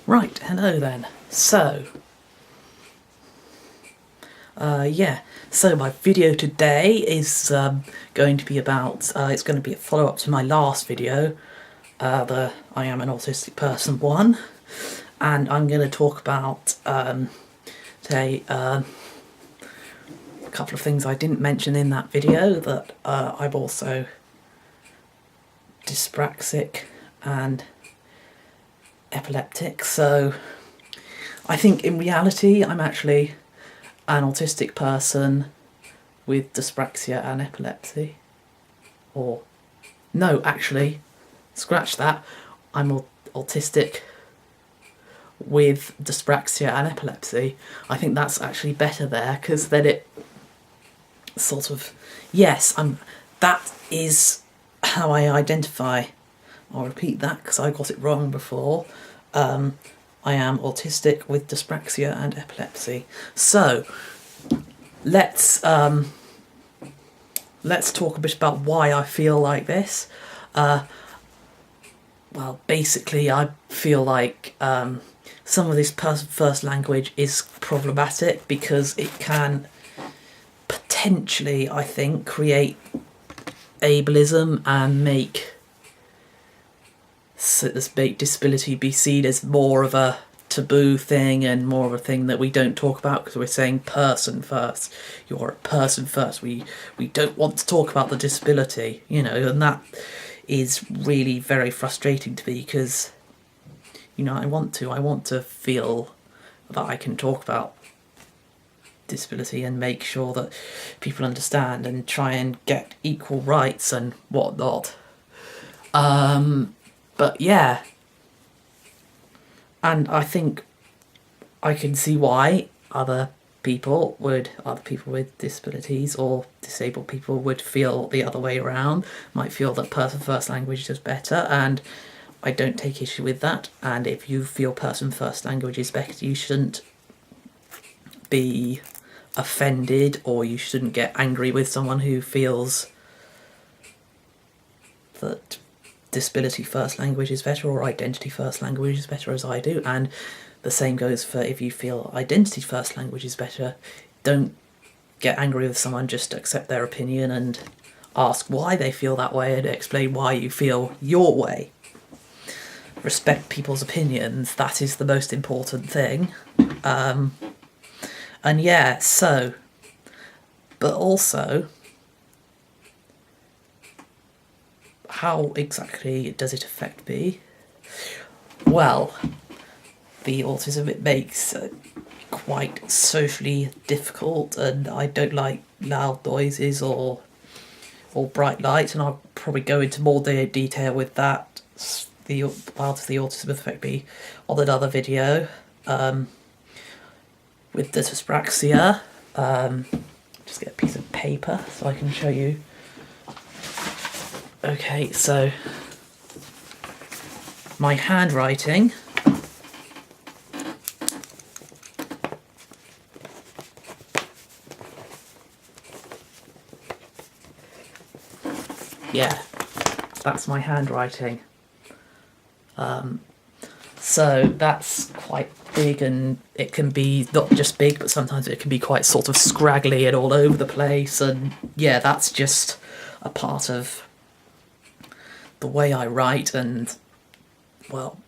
Right, hello then. So my video today is going to be about, it's going to be a follow-up to my last video, the I Am an Autistic Person one, and I'm going to talk about, today, a couple of things I didn't mention in that video, that I'm also dyspraxic and epileptic, so I think in reality I'm actually an autistic person with dyspraxia and epilepsy. Or, no, actually, scratch that, I'm autistic with dyspraxia and epilepsy. I think that's actually better there, because then it sort of, yes, that is how I identify. I'll repeat that because I got it wrong before. I am autistic with dyspraxia and epilepsy. So let's talk a bit about why I feel like this. Well, basically, I feel like some of this first language is problematic because it can potentially, I think, create ableism and make disability be seen as more of a taboo thing and more of a thing that we don't talk about because we're saying person first. You're a person first. We don't want to talk about the disability, and that is really very frustrating to me because, I want to feel that I can talk about disability and make sure that people understand and try and get equal rights and whatnot. But yeah, and I think I can see why other people with disabilities or disabled people would feel the other way around, might feel that person first language is better, and I don't take issue with that. And if you feel person first language is better, you shouldn't be offended, or you shouldn't get angry with someone who feels that disability first language is better or identity first language is better, as I do. And the same goes for if you feel identity first language is better. Don't get angry with someone, just accept their opinion and ask why they feel that way and explain why you feel your way. Respect people's opinions, that is the most important thing. And yeah, so, but also, how exactly does it affect me? Well, the autism, it makes it quite socially difficult, and I don't like loud noises or bright lights, and I'll probably go into more detail with that. How does the autism affect me on another video. With the dyspraxia, just get a piece of paper so I can show you. Okay, so my handwriting. Yeah, that's my handwriting. So that's quite big, and it can be not just big, but sometimes it can be quite sort of scraggly and all over the place. And yeah, that's just a part of the way I write, and well,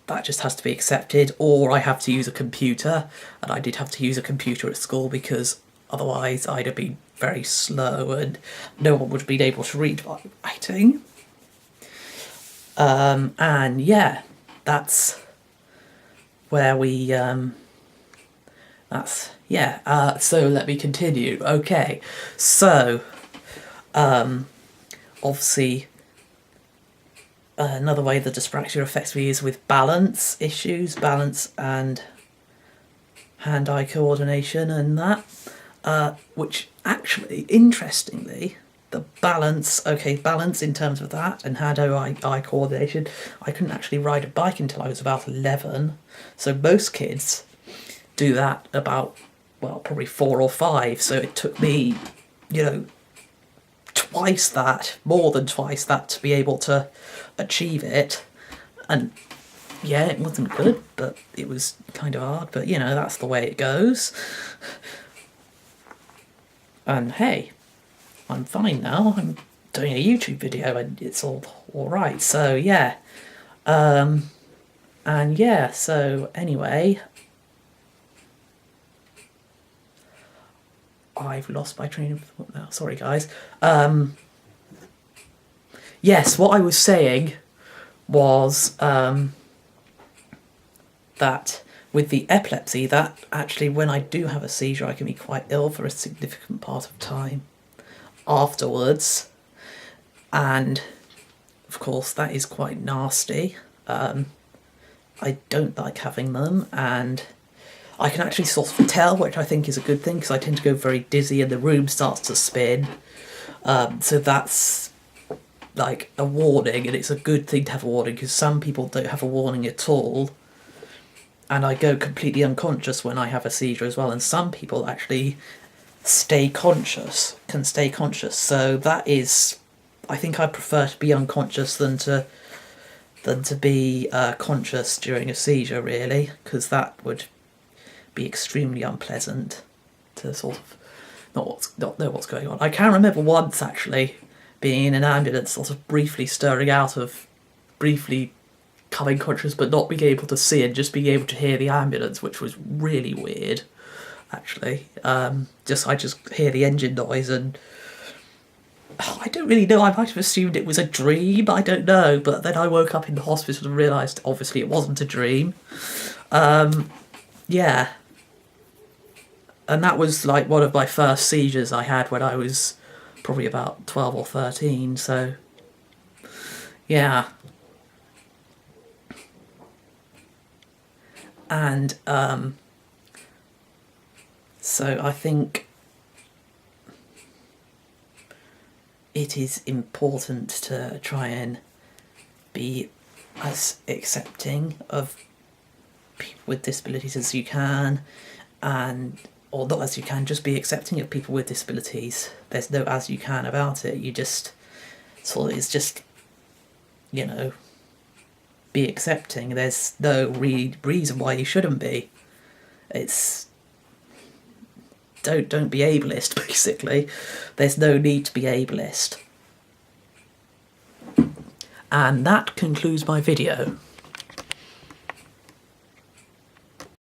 that just has to be accepted. Or I have to use a computer, and I did have to use a computer at school because otherwise I'd have been very slow and no one would have been able to read my writing. And yeah, that's where we so let me continue. Okay, so obviously another way the dyspraxia affects me is with balance issues, balance and hand-eye coordination and that, which actually, interestingly, the balance in terms of that and hand-eye coordination, I couldn't actually ride a bike until I was about 11, so most kids do that about, well, probably 4 or 5, so it took me, twice that, more than twice that, to be able to achieve it. And yeah, it wasn't good, but it was kind of hard, but you know, that's the way it goes. And hey, I'm fine now. I'm doing a YouTube video and it's all right. So yeah. And yeah, so anyway, I've lost my train of thought now. Sorry, guys. Yes, what I was saying was that with the epilepsy, that actually when I do have a seizure, I can be quite ill for a significant part of time afterwards. And of course, that is quite nasty. I don't like having them, and I can actually sort of tell, which I think is a good thing, because I tend to go very dizzy and the room starts to spin. So that's like a warning, and it's a good thing to have a warning, because some people don't have a warning at all. And I go completely unconscious when I have a seizure as well, and some people actually can stay conscious. So that is, I think I prefer to be unconscious than to be conscious during a seizure, really, because that would be extremely unpleasant to sort of not know what's going on. I can remember once actually being in an ambulance, sort of briefly coming conscious but not being able to see and just being able to hear the ambulance, which was really weird, actually. I just hear the engine noise and I don't really know, I might have assumed it was a dream, I don't know, but then I woke up in the hospital and realised obviously it wasn't a dream. Yeah. And that was like one of my first seizures I had when I was probably about 12 or 13, so yeah. And so I think it is important to try and be as accepting of people with disabilities as you can, or not as you can, just be accepting of people with disabilities. There's no as you can about it. You just it's just, you know, be accepting. There's no reason why you shouldn't be. It's don't be ableist, basically. There's no need to be ableist. And that concludes my video.